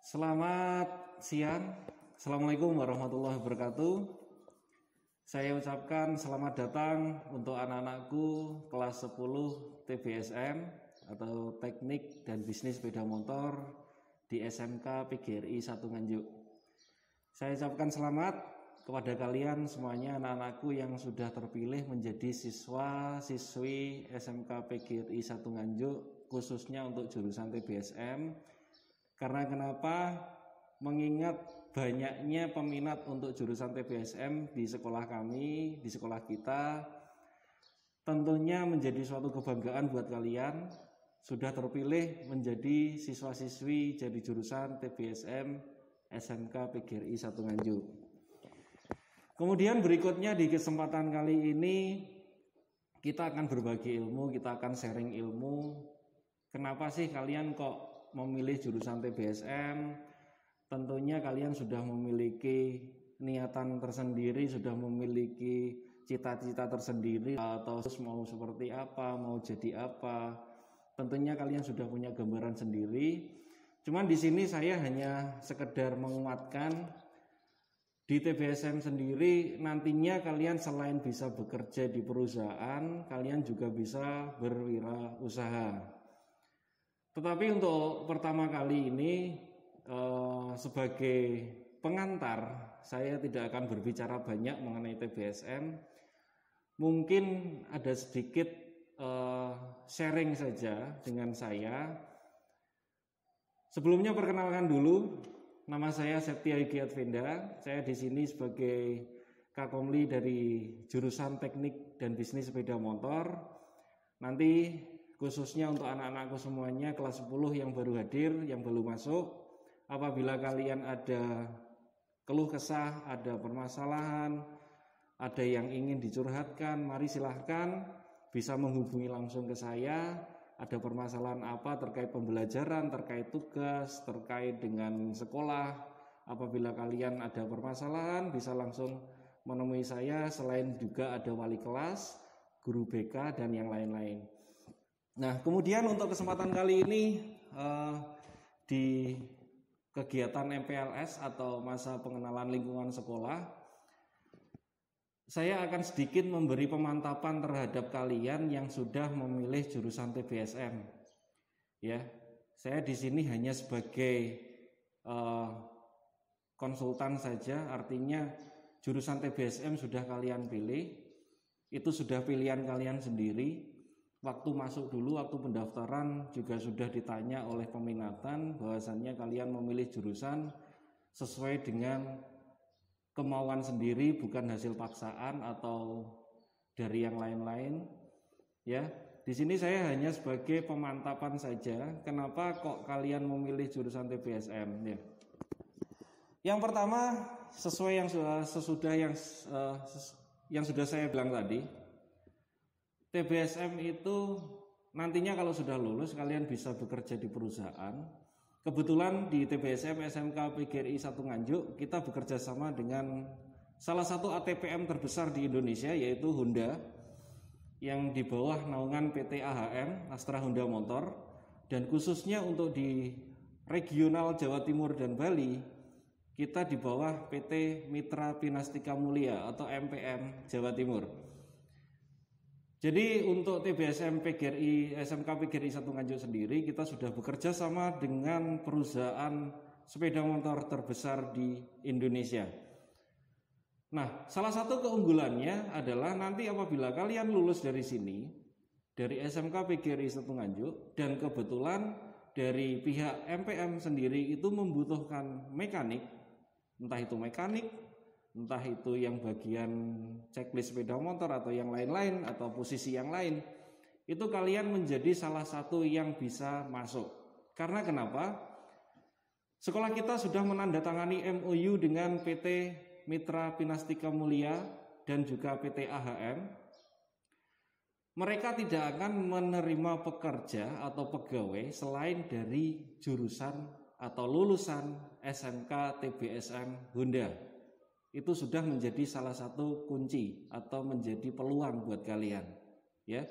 Selamat siang. Assalamualaikum warahmatullahi wabarakatuh. Saya ucapkan selamat datang untuk anak-anakku kelas 10 TBSM atau Teknik dan Bisnis Sepeda Motor di SMK PGRI 1 Nganjuk. Saya ucapkan selamat kepada kalian semuanya, anak-anakku yang sudah terpilih menjadi siswa-siswi SMK PGRI 1 Nganjuk, khususnya untuk jurusan TBSM. Karena kenapa? Mengingat banyaknya peminat untuk jurusan TBSM di sekolah kami, di sekolah kita, tentunya menjadi suatu kebanggaan buat kalian sudah terpilih menjadi siswa-siswi jadi jurusan TBSM SMK PGRI 1 Nganjuk. Kemudian berikutnya di kesempatan kali ini kita akan berbagi ilmu, kita akan sharing ilmu. Kenapa sih kalian kok memilih jurusan TBSM? Tentunya kalian sudah memiliki niatan tersendiri, sudah memiliki cita-cita tersendiri, atau mau seperti apa, mau jadi apa. Tentunya kalian sudah punya gambaran sendiri. Cuman di sini saya hanya sekedar menguatkan di TBSM sendiri nantinya kalian selain bisa bekerja di perusahaan, kalian juga bisa berwirausaha. Tetapi untuk pertama kali ini sebagai pengantar, saya tidak akan berbicara banyak mengenai TBSM. Mungkin ada sedikit sharing saja dengan saya. Sebelumnya perkenalkan dulu, nama saya Septia Yogyakarta Venda. Saya di sini sebagai Kakomli dari jurusan Teknik dan Bisnis Sepeda Motor. Nanti khususnya untuk anak-anakku semuanya kelas 10 yang baru hadir, yang belum masuk, apabila kalian ada keluh kesah, ada permasalahan, ada yang ingin dicurhatkan, mari silahkan bisa menghubungi langsung ke saya. Ada permasalahan apa terkait pembelajaran, terkait tugas, terkait dengan sekolah. Apabila kalian ada permasalahan bisa langsung menemui saya. Selain juga ada wali kelas, guru BK, dan yang lain-lain. Nah, kemudian untuk kesempatan kali ini di kegiatan MPLS atau masa pengenalan lingkungan sekolah, saya akan sedikit memberi pemantapan terhadap kalian yang sudah memilih jurusan TBSM. Ya, saya di sini hanya sebagai konsultan saja, artinya jurusan TBSM sudah kalian pilih, itu sudah pilihan kalian sendiri. Waktu masuk dulu, waktu pendaftaran juga sudah ditanya oleh peminatan bahwasannya kalian memilih jurusan sesuai dengan kemauan sendiri, bukan hasil paksaan atau dari yang lain-lain. Ya, di sini saya hanya sebagai pemantapan saja. Kenapa kok kalian memilih jurusan TBSM? Ya. Yang pertama, sesuai yang sudah saya bilang tadi. TBSM itu nantinya kalau sudah lulus kalian bisa bekerja di perusahaan. Kebetulan di TBSM SMK PGRI 1 Nganjuk kita bekerja sama dengan salah satu ATPM terbesar di Indonesia, yaitu Honda, yang di bawah naungan PT AHM, Astra Honda Motor. Dan khususnya untuk di regional Jawa Timur dan Bali, kita di bawah PT Mitra Pinastika Mulia atau MPM Jawa Timur. Jadi untuk TBSM PGRI SMK PGRI 1 Nganjuk sendiri kita sudah bekerja sama dengan perusahaan sepeda motor terbesar di Indonesia. Nah, salah satu keunggulannya adalah nanti apabila kalian lulus dari sini, dari SMK PGRI 1 Nganjuk, dan kebetulan dari pihak MPM sendiri itu membutuhkan mekanik, entah itu mekanik, entah itu yang bagian checklist sepeda motor atau yang lain-lain atau posisi yang lain, itu kalian menjadi salah satu yang bisa masuk. Karena kenapa? Sekolah kita sudah menandatangani MOU dengan PT Mitra Pinastika Mulia dan juga PT AHM. Mereka tidak akan menerima pekerja atau pegawai selain dari jurusan atau lulusan SMK TBSM Honda. Itu sudah menjadi salah satu kunci atau menjadi peluang buat kalian. Ya,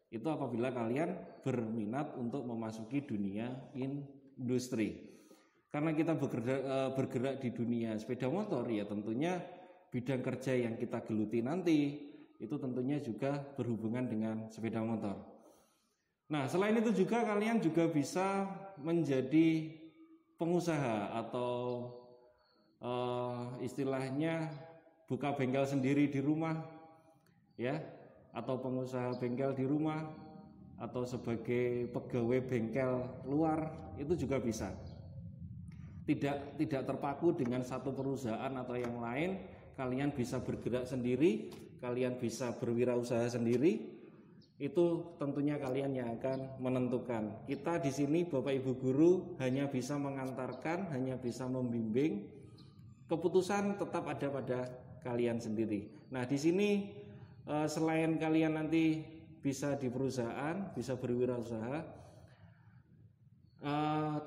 itu apabila kalian berminat untuk memasuki dunia industri. karena kita bergerak di dunia sepeda motor, ya tentunya bidang kerja yang kita geluti nanti itu tentunya juga berhubungan dengan sepeda motor. Nah, selain itu juga kalian juga bisa menjadi pengusaha atau istilahnya buka bengkel sendiri di rumah, ya, atau pengusaha bengkel di rumah, atau sebagai pegawai bengkel luar, itu juga bisa. Tidak terpaku dengan satu perusahaan atau yang lain, kalian bisa bergerak sendiri, kalian bisa berwirausaha sendiri. Itu tentunya kalian yang akan menentukan. Kita di sini Bapak Ibu guru hanya bisa mengantarkan, hanya bisa membimbing. Keputusan tetap ada pada kalian sendiri. Nah, di sini selain kalian nanti bisa di perusahaan, bisa berwirausaha,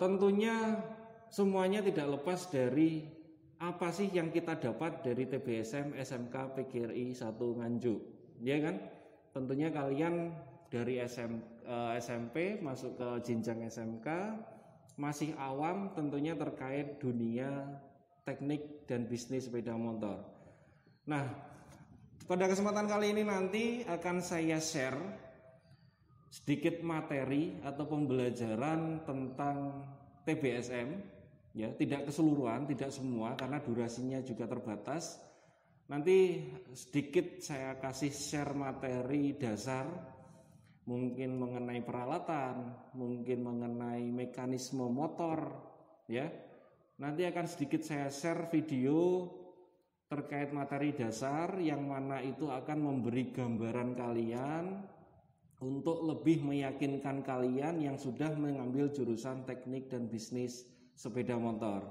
tentunya semuanya tidak lepas dari apa sih yang kita dapat dari TBSM SMK PGRI 1 Nganjuk, ya kan? Tentunya kalian dari SMP masuk ke jenjang SMK masih awam tentunya terkait dunia teknik dan bisnis sepeda motor. Nah, pada kesempatan kali ini nanti akan saya share sedikit materi atau pembelajaran tentang TBSM, ya, tidak keseluruhan, tidak semua karena durasinya juga terbatas. Nanti sedikit saya kasih share materi dasar, mungkin mengenai peralatan, mungkin mengenai mekanisme motor, ya. Nanti akan sedikit saya share video terkait materi dasar yang mana itu akan memberi gambaran kalian untuk lebih meyakinkan kalian yang sudah mengambil jurusan teknik dan bisnis sepeda motor.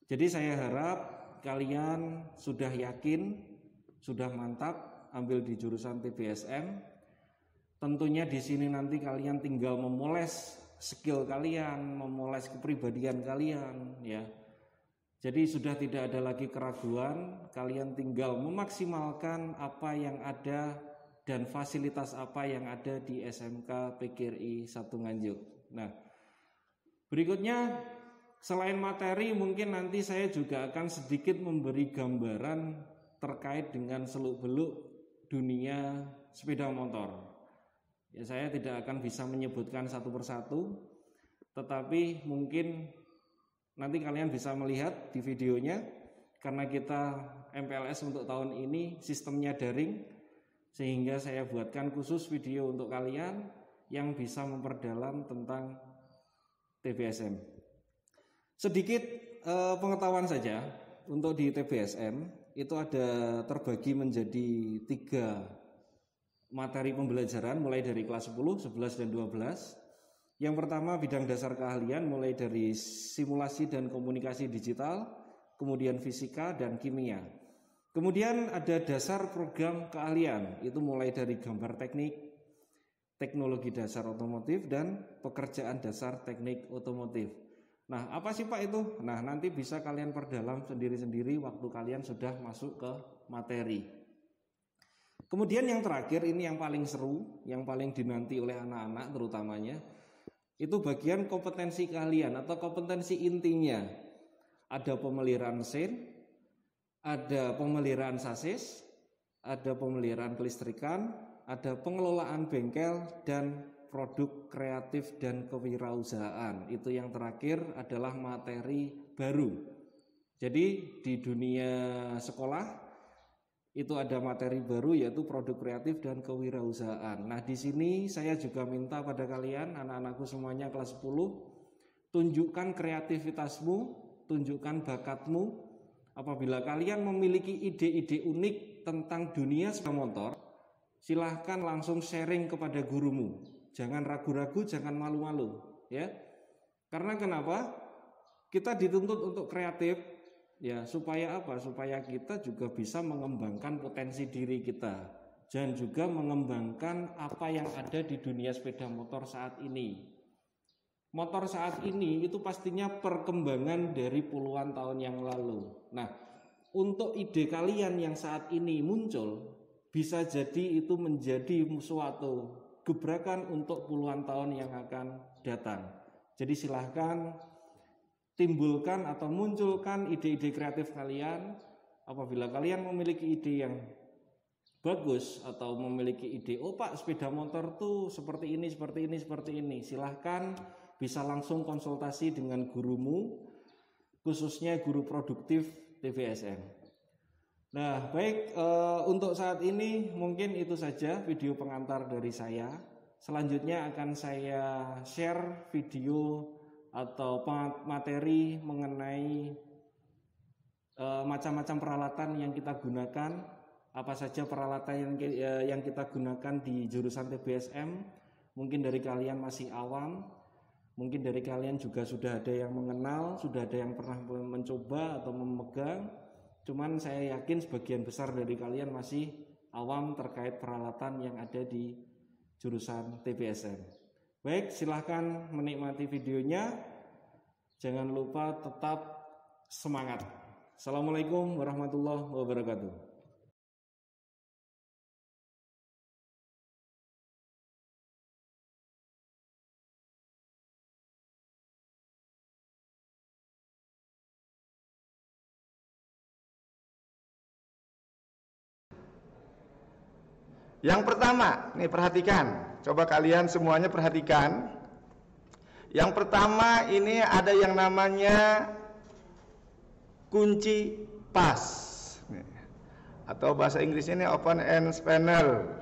Jadi saya harap kalian sudah yakin, sudah mantap ambil di jurusan TBSM. Tentunya di sini nanti kalian tinggal memoles skill kalian, memoles kepribadian kalian, ya. Jadi sudah tidak ada lagi keraguan, kalian tinggal memaksimalkan apa yang ada dan fasilitas apa yang ada di SMK PGRI 1 Nganjuk. Nah, berikutnya selain materi mungkin nanti saya juga akan sedikit memberi gambaran terkait dengan seluk-beluk dunia sepeda motor. Ya, saya tidak akan bisa menyebutkan satu persatu, tetapi mungkin nanti kalian bisa melihat di videonya, karena kita MPLS untuk tahun ini sistemnya daring, sehingga saya buatkan khusus video untuk kalian yang bisa memperdalam tentang TBSM. Sedikit pengetahuan saja untuk di TBSM itu ada terbagi menjadi 3 materi pembelajaran mulai dari kelas 10, 11, dan 12. Yang pertama bidang dasar keahlian mulai dari simulasi dan komunikasi digital, kemudian fisika dan kimia. Kemudian ada dasar program keahlian, itu mulai dari gambar teknik, teknologi dasar otomotif, dan pekerjaan dasar teknik otomotif. Nah, apa sih Pak itu? Nah, nanti bisa kalian perdalam sendiri-sendiri waktu kalian sudah masuk ke materi. Kemudian yang terakhir, ini yang paling seru, yang paling dinanti oleh anak-anak terutamanya, itu bagian kompetensi keahlian atau kompetensi intinya. Ada pemeliharaan mesin, ada pemeliharaan sasis, ada pemeliharaan kelistrikan, ada pengelolaan bengkel, dan produk kreatif dan kewirausahaan. Itu yang terakhir adalah materi baru. Jadi di dunia sekolah itu ada materi baru yaitu produk kreatif dan kewirausahaan. Nah, di sini saya juga minta pada kalian anak-anakku semuanya kelas 10, tunjukkan kreativitasmu, tunjukkan bakatmu. Apabila kalian memiliki ide-ide unik tentang dunia sepeda motor, silahkan langsung sharing kepada gurumu. Jangan ragu-ragu, jangan malu-malu, ya. Karena kenapa? Kita dituntut untuk kreatif, ya, supaya apa? Supaya kita juga bisa mengembangkan potensi diri kita dan juga mengembangkan apa yang ada di dunia sepeda motor saat ini. Motor saat ini itu pastinya perkembangan dari puluhan tahun yang lalu. Nah, untuk ide kalian yang saat ini muncul, bisa jadi itu menjadi suatu gebrakan untuk puluhan tahun yang akan datang. Jadi silahkan timbulkan atau munculkan ide-ide kreatif kalian. Apabila kalian memiliki ide yang bagus atau memiliki ide, oh Pak, sepeda motor tuh seperti ini, seperti ini, seperti ini, silahkan bisa langsung konsultasi dengan gurumu, khususnya guru produktif TVSM. Nah, baik, untuk saat ini mungkin itu saja video pengantar dari saya. Selanjutnya akan saya share video atau materi mengenai macam-macam peralatan yang kita gunakan, apa saja peralatan yang kita gunakan di jurusan TBSM. Mungkin dari kalian masih awam, mungkin dari kalian juga sudah ada yang mengenal, sudah ada yang pernah mencoba atau memegang. Cuman saya yakin sebagian besar dari kalian masih awam terkait peralatan yang ada di jurusan TBSM. Baik, silahkan menikmati videonya. Jangan lupa tetap semangat. Assalamualaikum warahmatullahi wabarakatuh. Yang pertama, nih perhatikan, coba kalian semuanya perhatikan. Yang pertama ini ada yang namanya kunci pas, atau bahasa Inggrisnya ini open end spanner.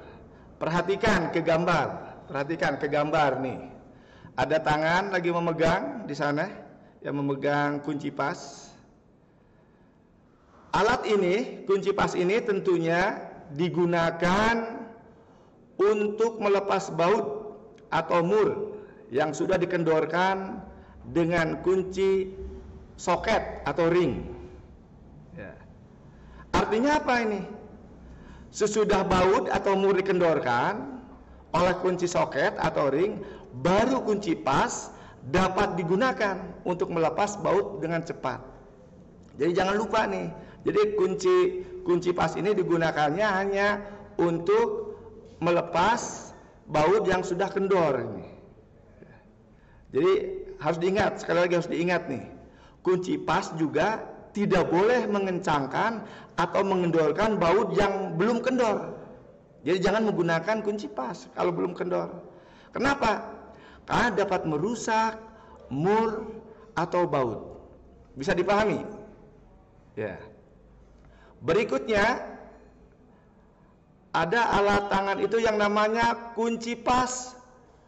Perhatikan ke gambar nih. Ada tangan lagi memegang di sana, yang memegang kunci pas. Alat ini, kunci pas ini tentunya digunakan untuk melepas baut atau mur yang sudah dikendorkan dengan kunci soket atau ring. Ya. Artinya apa ini? Sesudah baut atau mur dikendorkan oleh kunci soket atau ring, baru kunci pas dapat digunakan untuk melepas baut dengan cepat. Jadi jangan lupa nih. Jadi kunci pas ini digunakannya hanya untuk melepas baut yang sudah kendor ini. Jadi harus diingat, sekali lagi harus diingat nih. Kunci pas juga tidak boleh mengencangkan atau mengendorkan baut yang belum kendor. Jadi jangan menggunakan kunci pas kalau belum kendor. Kenapa? Karena dapat merusak mur atau baut. Bisa dipahami? Ya. Berikutnya ada alat tangan itu yang namanya kunci pas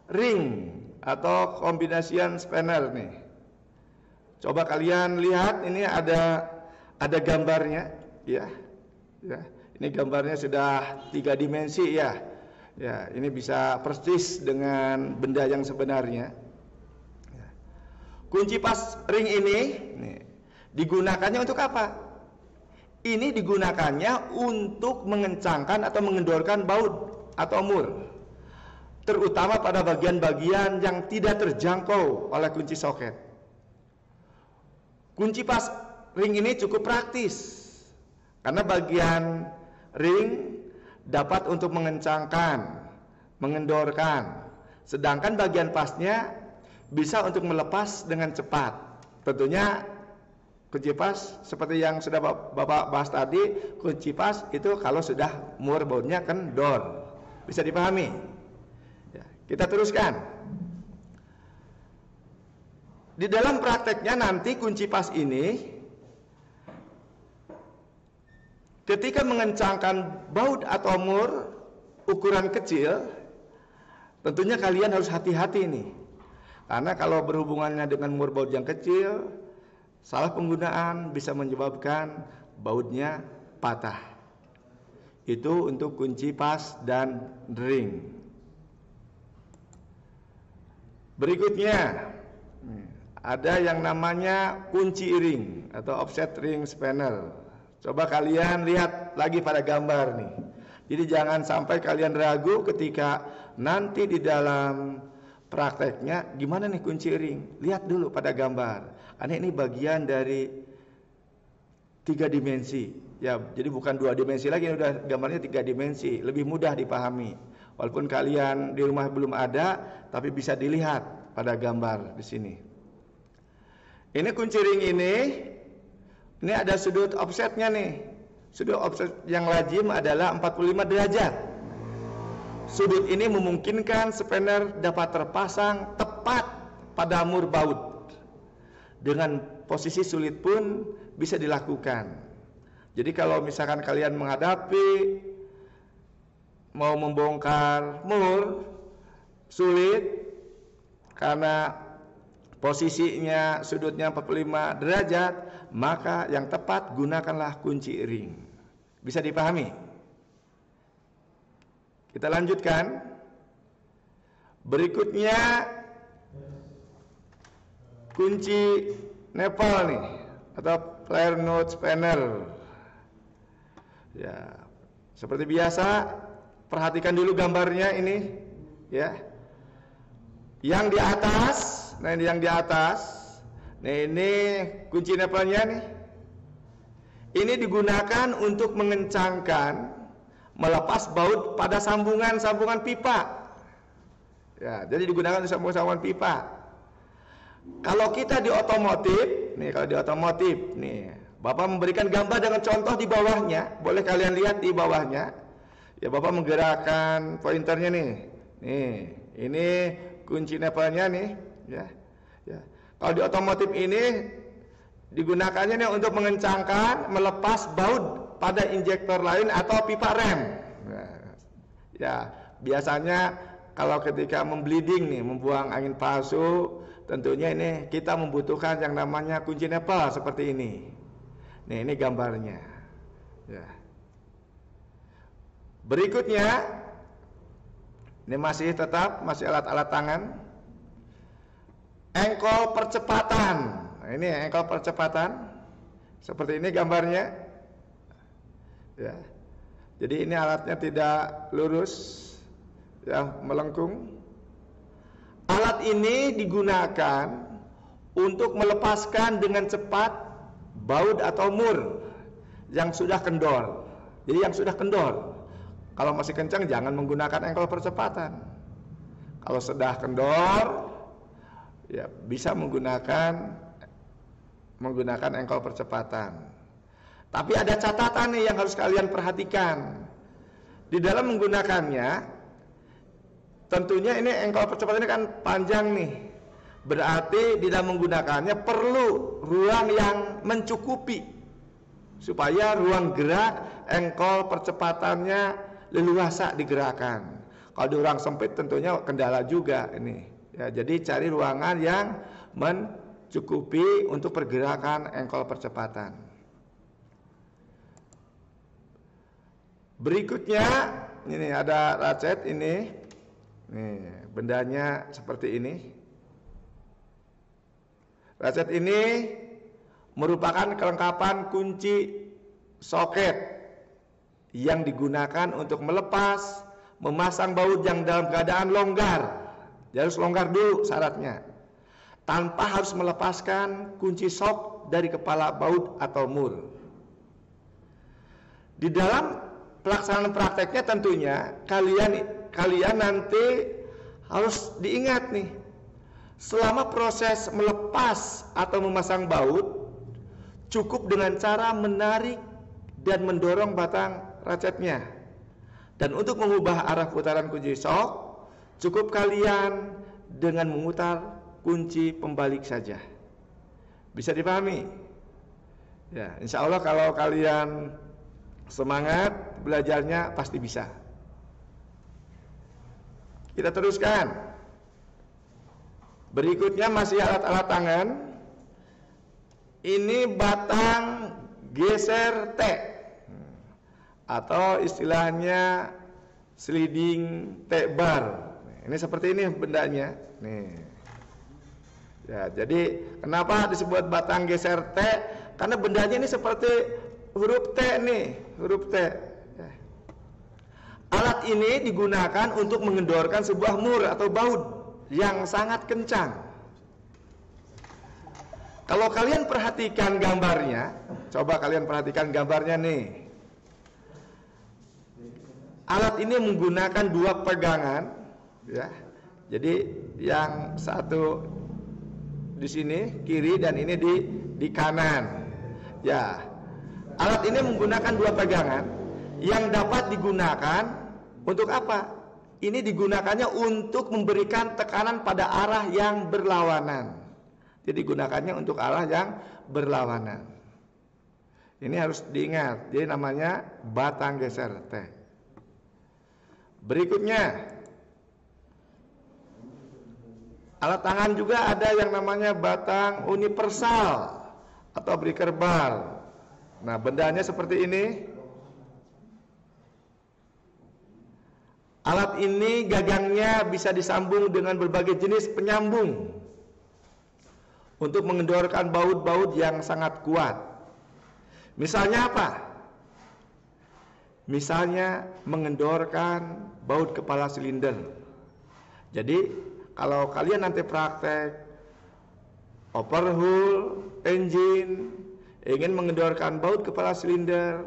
ring atau kombinasian spanner nih. Coba kalian lihat, ini ada gambarnya, ya. Ini gambarnya sudah 3 dimensi ya. Ya, ini bisa persis dengan benda yang sebenarnya. Ya. Kunci pas ring ini nih, digunakannya untuk apa? Ini digunakannya untuk mengencangkan atau mengendorkan baut atau mur, terutama pada bagian-bagian yang tidak terjangkau oleh kunci soket. Kunci pas ring ini cukup praktis karena bagian ring dapat untuk mengencangkan, mengendorkan, sedangkan bagian pasnya bisa untuk melepas dengan cepat. Tentunya kunci pas seperti yang sudah Bapak bahas tadi, kunci pas itu kalau sudah mur bautnya kendor. Bisa dipahami? Ya, kita teruskan. Di dalam prakteknya nanti kunci pas ini ketika mengencangkan baut atau mur ukuran kecil, tentunya kalian harus hati-hati nih. Karena kalau berhubungannya dengan mur baut yang kecil, salah penggunaan bisa menyebabkan bautnya patah. Itu untuk kunci pas dan ring. Berikutnya ada yang namanya kunci ring atau offset ring spanner. Coba kalian lihat lagi pada gambar nih. Jadi jangan sampai kalian ragu ketika nanti di dalam prakteknya gimana nih kunci ring. Lihat dulu pada gambar. Karena ini bagian dari 3 dimensi. Ya, jadi bukan 2 dimensi lagi, ini udah gambarnya 3 dimensi, lebih mudah dipahami. Walaupun kalian di rumah belum ada, tapi bisa dilihat pada gambar di sini. Ini kunci ring ini ada sudut offsetnya nih. Sudut offset yang lazim adalah 45 derajat. Sudut ini memungkinkan spanner dapat terpasang tepat pada mur baut. Dengan posisi sulit pun bisa dilakukan. Jadi kalau misalkan kalian menghadapi mau membongkar mur sulit karena posisinya sudutnya 45 derajat, maka yang tepat gunakanlah kunci ring. Bisa dipahami? Kita lanjutkan. Berikutnya kunci nepal nih, atau player node spanner. Ya, seperti biasa, perhatikan dulu gambarnya ini, ya. Yang di atas, nah ini kunci nepalnya nih. Ini digunakan untuk mengencangkan, melepas baut pada sambungan pipa. Ya, jadi digunakan untuk sambungan pipa. Kalau kita di otomotif, nih, Bapak memberikan gambar dengan contoh di bawahnya. Boleh kalian lihat di bawahnya. Ya, Bapak menggerakkan pointernya nih. Nih, ini kunci nepalnya nih, ya. Ya. Kalau di otomotif ini digunakannya nih untuk mengencangkan, melepas baut pada injektor lain atau pipa rem. Nah, ya, biasanya kalau ketika membleeding nih, membuang angin palsu, tentunya ini kita membutuhkan yang namanya kunci nepal seperti ini. Nih, ini gambarnya. Ya. Berikutnya, ini masih alat-alat tangan. Engkol percepatan. Nah, ini engkol percepatan. Seperti ini gambarnya. Ya. Jadi ini alatnya tidak lurus, ya, melengkung. Alat ini digunakan untuk melepaskan dengan cepat baut atau mur yang sudah kendor. Jadi yang sudah kendor. Kalau masih kencang jangan menggunakan engkol percepatan. Kalau sudah kendor, ya bisa menggunakan engkol percepatan. Tapi ada catatan nih yang harus kalian perhatikan. Di dalam menggunakannya, tentunya ini engkol percepatan ini kan panjang nih. Berarti di dalam menggunakannya perlu ruang yang mencukupi supaya ruang gerak engkol percepatannya leluasa digerakkan. Kalau di ruang sempit tentunya kendala juga ini. Ya, jadi cari ruangan yang mencukupi untuk pergerakan engkol percepatan. Berikutnya ini ada ratchet ini. Nih, bendanya seperti ini. Ratchet ini merupakan kelengkapan kunci soket yang digunakan untuk melepas, memasang baut yang dalam keadaan longgar. Dia harus longgar dulu syaratnya, tanpa harus melepaskan kunci sok dari kepala baut atau mur. Di dalam pelaksanaan prakteknya tentunya kalian nanti harus diingat nih, selama proses melepas atau memasang baut cukup dengan cara menarik dan mendorong batang ratchetnya. Dan untuk mengubah arah putaran kunci sok cukup kalian dengan memutar kunci pembalik saja. Bisa dipahami? Ya, insya Allah kalau kalian semangat belajarnya pasti bisa. Kita teruskan. Berikutnya masih alat-alat tangan. Ini batang geser T, atau istilahnya sliding T-bar. Ini seperti ini bendanya. Nih. Ya, jadi kenapa disebut batang geser T? Karena bendanya ini seperti huruf T nih, huruf T. Ya. Alat ini digunakan untuk mengendorkan sebuah mur atau baut yang sangat kencang. Kalau kalian perhatikan gambarnya, coba kalian perhatikan gambarnya nih. Alat ini menggunakan dua pegangan, ya. Jadi yang satu di sini kiri dan ini di kanan. Ya, alat ini menggunakan dua pegangan yang dapat digunakan untuk apa? Ini digunakannya untuk memberikan tekanan pada arah yang berlawanan. Jadi digunakannya untuk arah yang berlawanan. Ini harus diingat, dia namanya batang geser T. Berikutnya, alat tangan juga ada yang namanya batang universal atau breaker bar. Nah, bendanya seperti ini. Alat ini gagangnya bisa disambung dengan berbagai jenis penyambung untuk mengendorkan baut-baut yang sangat kuat. Misalnya apa? Misalnya mengendorkan baut kepala silinder. Jadi kalau kalian nanti praktek overhaul engine, ingin mengendorkan baut kepala silinder,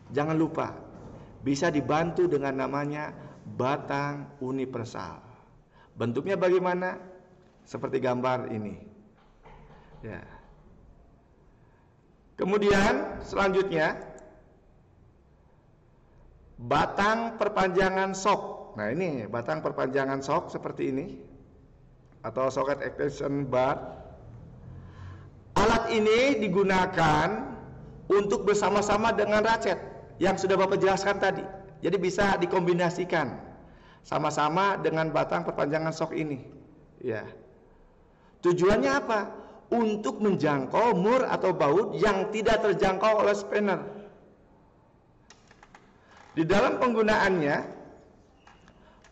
jangan lupa bisa dibantu dengan namanya batang universal. Bentuknya bagaimana? Seperti gambar ini. Ya. Kemudian selanjutnya batang perpanjangan sok. Nah, ini batang perpanjangan sok seperti ini atau socket extension bar. Alat ini digunakan untuk bersama-sama dengan ratchet yang sudah Bapak jelaskan tadi. Jadi bisa dikombinasikan sama-sama dengan batang perpanjangan sok ini. Ya. Tujuannya apa? Untuk menjangkau mur atau baut yang tidak terjangkau oleh spanner. Di dalam penggunaannya,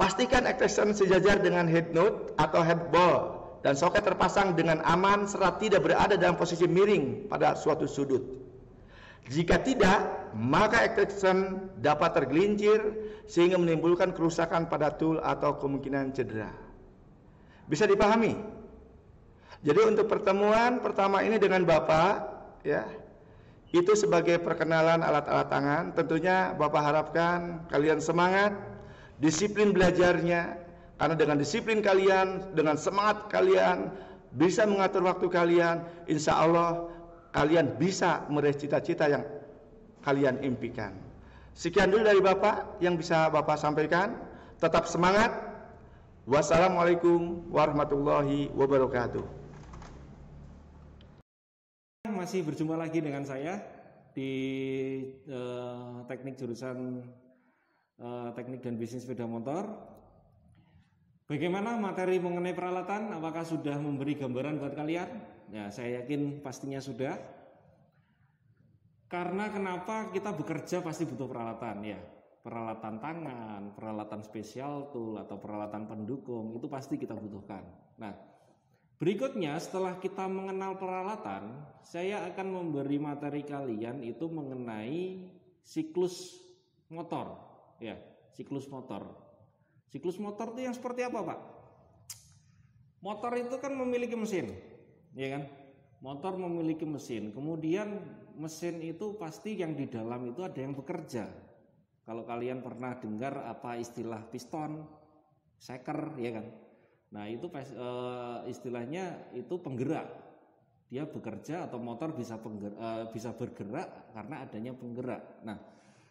pastikan extension sejajar dengan head nut atau head ball dan soket terpasang dengan aman serta tidak berada dalam posisi miring pada suatu sudut. Jika tidak, maka extension dapat tergelincir sehingga menimbulkan kerusakan pada tool atau kemungkinan cedera. Bisa dipahami? Jadi untuk pertemuan pertama ini dengan Bapak, ya, itu sebagai perkenalan alat-alat tangan. Tentunya Bapak harapkan kalian semangat, disiplin belajarnya, karena dengan disiplin kalian, dengan semangat kalian, bisa mengatur waktu kalian, insya Allah kalian bisa meraih cita-cita yang kalian impikan. Sekian dulu dari Bapak yang bisa Bapak sampaikan. Tetap semangat. Wassalamualaikum warahmatullahi wabarakatuh. Masih berjumpa lagi dengan saya di teknik jurusan teknik dan bisnis sepeda motor. Bagaimana materi mengenai peralatan? Apakah sudah memberi gambaran buat kalian? Ya, saya yakin pastinya sudah. Karena kenapa kita bekerja pasti butuh peralatan, ya. Peralatan tangan, peralatan spesial tool atau peralatan pendukung itu pasti kita butuhkan. Nah, berikutnya setelah kita mengenal peralatan, saya akan memberi materi kalian itu mengenai siklus motor, ya, siklus motor. Siklus motor itu yang seperti apa, Pak? Motor itu kan memiliki mesin, ya kan? Motor memiliki mesin, kemudian mesin itu pasti yang di dalam itu ada yang bekerja. Kalau kalian pernah dengar apa istilah piston, shaker, ya kan? Nah itu istilahnya itu penggerak. Dia bekerja atau motor bisa bergerak karena adanya penggerak. Nah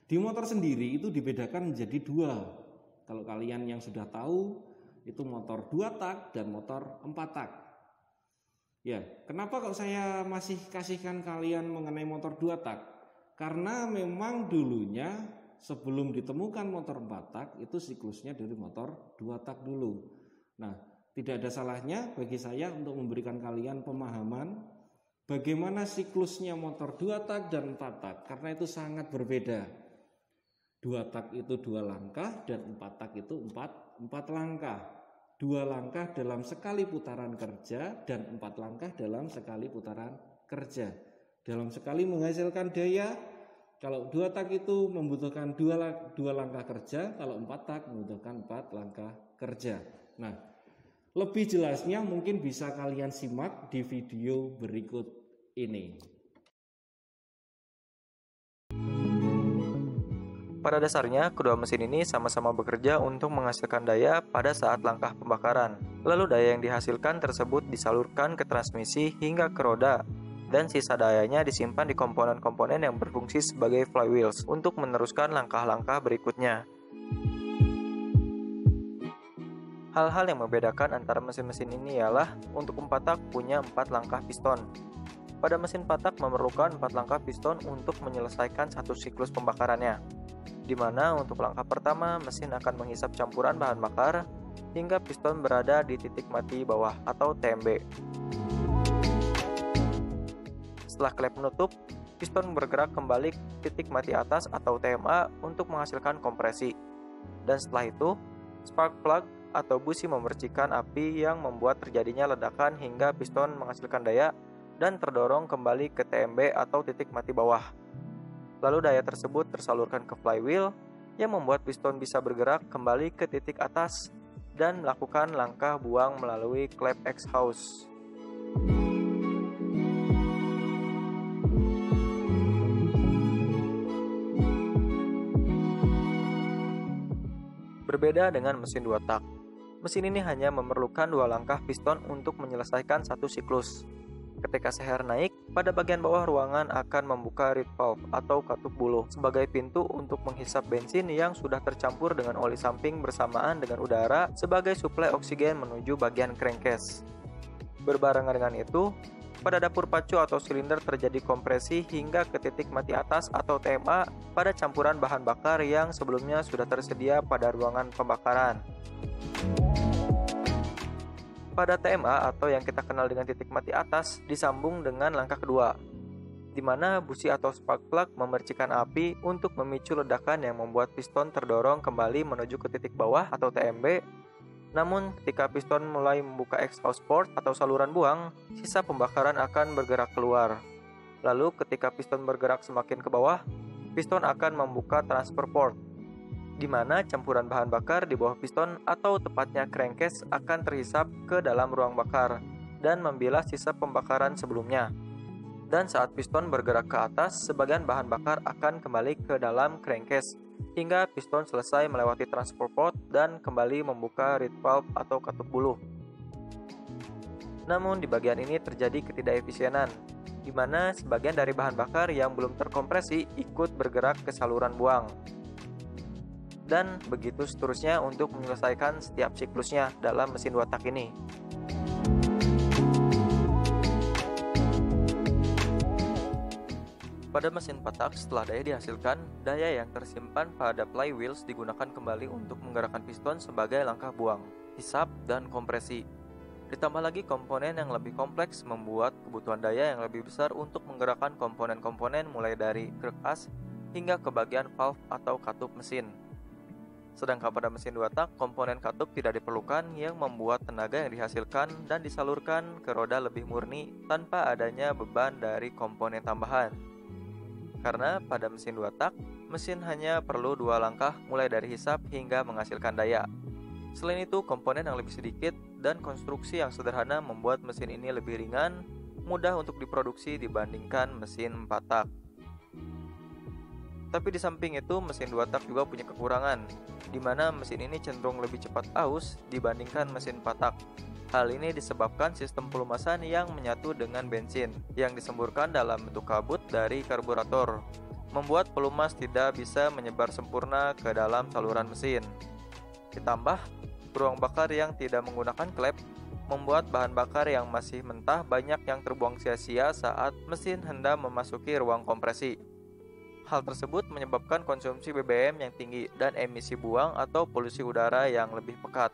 di motor sendiri itu dibedakan menjadi dua. Kalau kalian yang sudah tahu itu motor 2 tak dan motor 4 tak. Ya, kenapa kok saya masih kasihkan kalian mengenai motor 2 tak? Karena memang dulunya sebelum ditemukan motor 4 tak itu siklusnya dari motor 2 tak dulu. Nah, tidak ada salahnya bagi saya untuk memberikan kalian pemahaman bagaimana siklusnya motor 2 tak dan 4 tak, karena itu sangat berbeda. 2 tak itu 2 langkah dan 4 tak itu 4 langkah. 2 langkah dalam sekali putaran kerja dan 4 langkah dalam sekali putaran kerja. Dalam sekali menghasilkan daya, kalau 2 tak itu membutuhkan 2 langkah kerja, kalau 4 tak membutuhkan 4 langkah kerja. Nah, lebih jelasnya mungkin bisa kalian simak di video berikut ini. Pada dasarnya, kedua mesin ini sama-sama bekerja untuk menghasilkan daya pada saat langkah pembakaran. Lalu daya yang dihasilkan tersebut disalurkan ke transmisi hingga ke roda, dan sisa dayanya disimpan di komponen-komponen yang berfungsi sebagai flywheels untuk meneruskan langkah-langkah berikutnya. Hal-hal yang membedakan antara mesin-mesin ini ialah untuk empat tak punya 4 langkah piston. Pada mesin 4 tak memerlukan 4 langkah piston untuk menyelesaikan satu siklus pembakarannya, di mana untuk langkah pertama mesin akan menghisap campuran bahan bakar hingga piston berada di titik mati bawah atau TMB. Setelah klep menutup, piston bergerak kembali ke titik mati atas atau TMA untuk menghasilkan kompresi. Dan setelah itu, spark plug atau busi memercikan api yang membuat terjadinya ledakan hingga piston menghasilkan daya dan terdorong kembali ke TMB atau titik mati bawah. Lalu daya tersebut tersalurkan ke flywheel yang membuat piston bisa bergerak kembali ke titik atas dan melakukan langkah buang melalui klep exhaust. Berbeda dengan mesin 2 tak. Mesin ini hanya memerlukan 2 langkah piston untuk menyelesaikan satu siklus. Ketika seher naik, pada bagian bawah ruangan akan membuka reed valve atau katup buluh sebagai pintu untuk menghisap bensin yang sudah tercampur dengan oli samping bersamaan dengan udara sebagai suplai oksigen menuju bagian crankcase. Berbarengan dengan itu, pada dapur pacu atau silinder terjadi kompresi hingga ke titik mati atas atau TMA pada campuran bahan bakar yang sebelumnya sudah tersedia pada ruangan pembakaran. Pada TMA atau yang kita kenal dengan titik mati atas disambung dengan langkah kedua, di mana busi atau spark plug memercikan api untuk memicu ledakan yang membuat piston terdorong kembali menuju ke titik bawah atau TMB. Namun, ketika piston mulai membuka exhaust port atau saluran buang, sisa pembakaran akan bergerak keluar. Lalu, ketika piston bergerak semakin ke bawah, piston akan membuka transfer port, di mana campuran bahan bakar di bawah piston atau tepatnya crankcase akan terhisap ke dalam ruang bakar dan membilas sisa pembakaran sebelumnya. Dan saat piston bergerak ke atas, sebagian bahan bakar akan kembali ke dalam crankcase hingga piston selesai melewati transfer port dan kembali membuka reed valve atau katup buluh. Namun di bagian ini terjadi ketidakefisienan, di mana sebagian dari bahan bakar yang belum terkompresi ikut bergerak ke saluran buang. Dan begitu seterusnya untuk menyelesaikan setiap siklusnya dalam mesin 2 tak ini. Pada mesin 4 tak, setelah daya dihasilkan, daya yang tersimpan pada flywheels digunakan kembali untuk menggerakkan piston sebagai langkah buang, hisap, dan kompresi. Ditambah lagi komponen yang lebih kompleks membuat kebutuhan daya yang lebih besar untuk menggerakkan komponen-komponen mulai dari krek as hingga ke bagian valve atau katup mesin. Sedangkan pada mesin 2 tak, komponen katup tidak diperlukan yang membuat tenaga yang dihasilkan dan disalurkan ke roda lebih murni tanpa adanya beban dari komponen tambahan. Karena pada mesin 2 tak, mesin hanya perlu 2 langkah mulai dari hisap hingga menghasilkan daya. Selain itu, komponen yang lebih sedikit dan konstruksi yang sederhana membuat mesin ini lebih ringan, mudah untuk diproduksi dibandingkan mesin 4 tak. Tapi di samping itu, mesin 2 tak juga punya kekurangan, di mana mesin ini cenderung lebih cepat aus dibandingkan mesin 4 tak. Hal ini disebabkan sistem pelumasan yang menyatu dengan bensin yang disemburkan dalam bentuk kabut dari karburator, membuat pelumas tidak bisa menyebar sempurna ke dalam saluran mesin. Ditambah, ruang bakar yang tidak menggunakan klep membuat bahan bakar yang masih mentah banyak yang terbuang sia-sia saat mesin hendak memasuki ruang kompresi. Hal tersebut menyebabkan konsumsi BBM yang tinggi dan emisi buang atau polusi udara yang lebih pekat.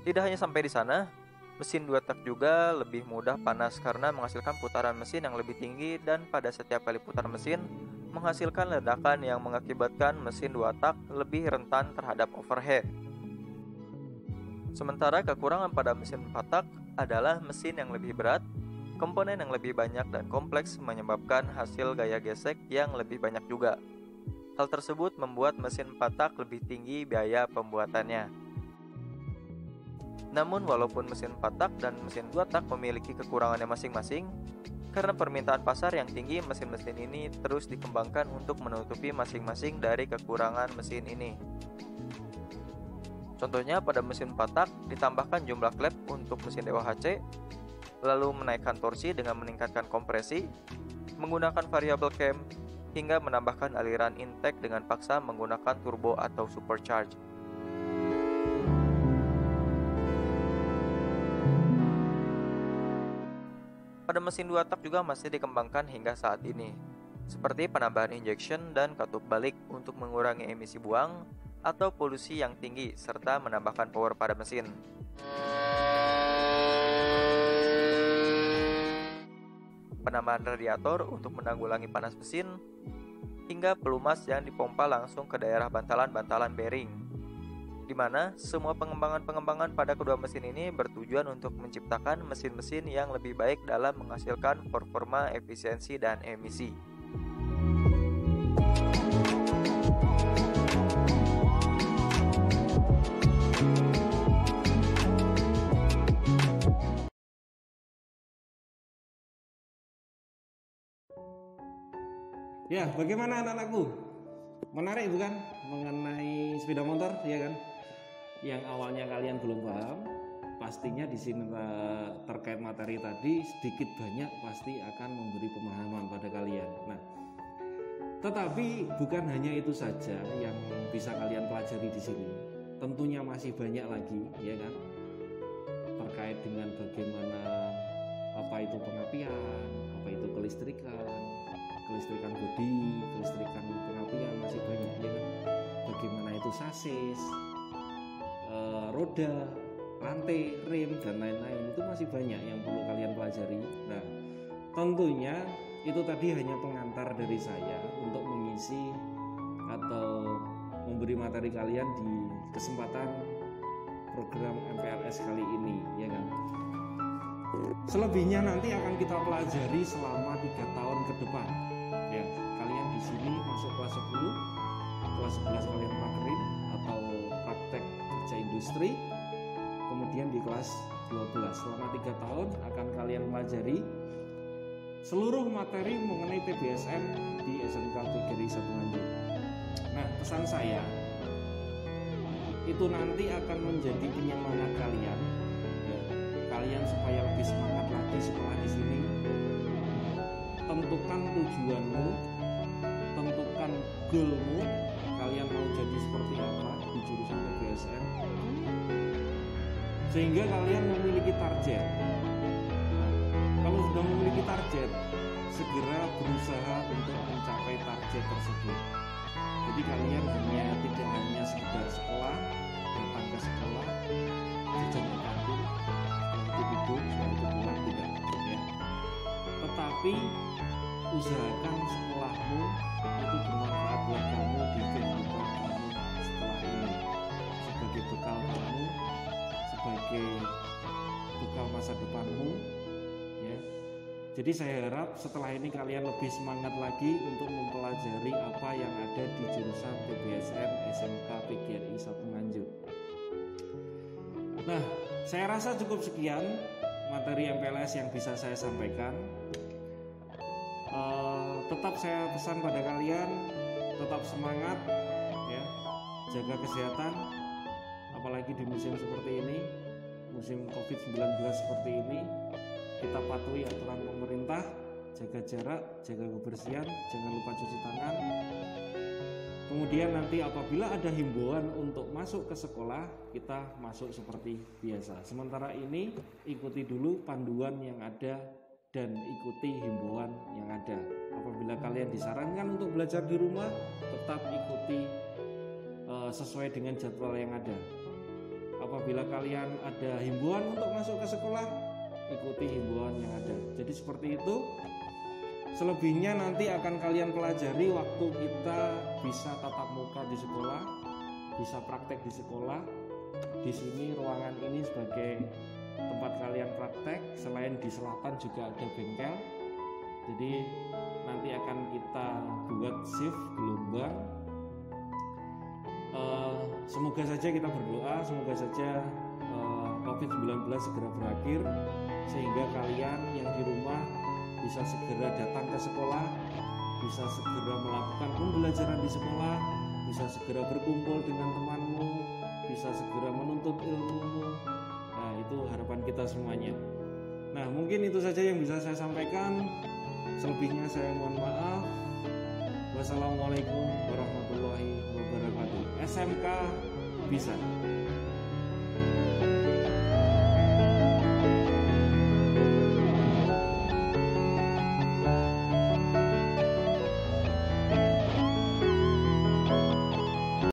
Tidak hanya sampai di sana, mesin 2 tak juga lebih mudah panas karena menghasilkan putaran mesin yang lebih tinggi dan pada setiap kali putar mesin menghasilkan ledakan yang mengakibatkan mesin 2 tak lebih rentan terhadap overheat. Sementara kekurangan pada mesin 4 tak adalah mesin yang lebih berat, komponen yang lebih banyak dan kompleks menyebabkan hasil gaya gesek yang lebih banyak juga. Hal tersebut membuat mesin 4 tak lebih tinggi biaya pembuatannya. Namun walaupun mesin 4 tak dan mesin 2 tak memiliki kekurangannya masing-masing, Karena permintaan pasar yang tinggi, mesin-mesin ini terus dikembangkan untuk menutupi masing-masing dari kekurangan mesin ini. Contohnya pada mesin 4 tak ditambahkan jumlah klep untuk mesin DOHC, lalu menaikkan torsi dengan meningkatkan kompresi, menggunakan variable cam, hingga menambahkan aliran intake dengan paksa menggunakan turbo atau supercharge. Pada mesin 2 tak juga masih dikembangkan hingga saat ini, seperti penambahan injection dan katup balik untuk mengurangi emisi buang atau polusi yang tinggi, serta menambahkan power pada mesin. Penambahan radiator untuk menanggulangi panas mesin, hingga pelumas yang dipompa langsung ke daerah bantalan-bantalan bearing, di mana semua pengembangan-pengembangan pada kedua mesin ini bertujuan untuk menciptakan mesin-mesin yang lebih baik dalam menghasilkan performa, efisiensi, dan emisi. Ya, bagaimana anak-anakku? Menarik bukan mengenai sepeda motor, ya kan? Yang awalnya kalian belum paham, pastinya di sini terkait materi tadi sedikit banyak pasti akan memberi pemahaman pada kalian. Nah, tetapi bukan hanya itu saja yang bisa kalian pelajari di sini. Tentunya masih banyak lagi, ya kan? Terkait dengan bagaimana apa itu pengapian, apa itu kelistrikan bodi, kelistrikan pengapian, masih banyak, ya kan? Bagaimana itu sasis, roda, rantai, rem, dan lain-lain, itu masih banyak yang perlu kalian pelajari. Nah, tentunya itu tadi hanya pengantar dari saya untuk mengisi atau memberi materi kalian di kesempatan program MPLS kali ini, ya kan? Selebihnya nanti akan kita pelajari selama 3 tahun ke depan. Ya, kalian di sini masuk kelas 10, kelas 11 kalian prakerin atau praktek kerja industri. Kemudian di kelas 12 selama 3 tahun akan kalian pelajari seluruh materi mengenai TBSM di SMK PGRI 1 Nganjuk. Nah, pesan saya itu nanti akan menjadi penyemangat kalian, ya, kalian supaya lebih semangat lagi sekolah di sini. Tentukan tujuanmu, tentukan goalmu, kalian mau jadi seperti apa di jurusan TBSM, sehingga kalian memiliki target. Nah, kalau sudah memiliki target, segera berusaha untuk mencapai target tersebut. Jadi kalian tidak hanya sekedar sekolah, datang ke sekolah, jajan di kantin, setelah itu duduk, setelah itu pulang, tidak, ya. Tetapi usahakan sekolahmu itu bermanfaat buat kamu di kehidupan kamu setelah ini, sebagai bekal kamu, sebagai bekal masa depanmu, ya. Jadi saya harap setelah ini kalian lebih semangat lagi untuk mempelajari apa yang ada di jurusan TBSM SMK PGRI 1 Nganjuk. Nah, saya rasa cukup sekian materi MPLS yang bisa saya sampaikan. Tetap saya pesan pada kalian, tetap semangat, ya, jaga kesehatan, apalagi di musim seperti ini, musim COVID-19 seperti ini. Kita patuhi aturan pemerintah, jaga jarak, jaga kebersihan, jangan lupa cuci tangan. Kemudian nanti apabila ada himbauan untuk masuk ke sekolah, kita masuk seperti biasa. Sementara ini ikuti dulu panduan yang ada dan ikuti himbauan yang ada. Apabila kalian disarankan untuk belajar di rumah, tetap ikuti sesuai dengan jadwal yang ada. Apabila kalian ada himbauan untuk masuk ke sekolah, ikuti himbauan yang ada. Jadi seperti itu. Selebihnya nanti akan kalian pelajari waktu kita bisa tatap muka di sekolah, bisa praktek di sekolah. Di sini ruangan ini sebagai tempat kalian praktek. Selain di selatan juga ada bengkel. Jadi nanti akan kita buat shift gelombang. Semoga saja kita berdoa, semoga saja COVID-19 segera berakhir, sehingga kalian yang di rumah bisa segera datang ke sekolah, bisa segera melakukan pembelajaran di sekolah, bisa segera berkumpul dengan temanmu, bisa segera menuntut ilmumu. Nah, itu harapan kita semuanya. Nah, mungkin itu saja yang bisa saya sampaikan. Selebihnya saya mohon maaf. Wassalamualaikum warahmatullahi wabarakatuh. SMK bisa.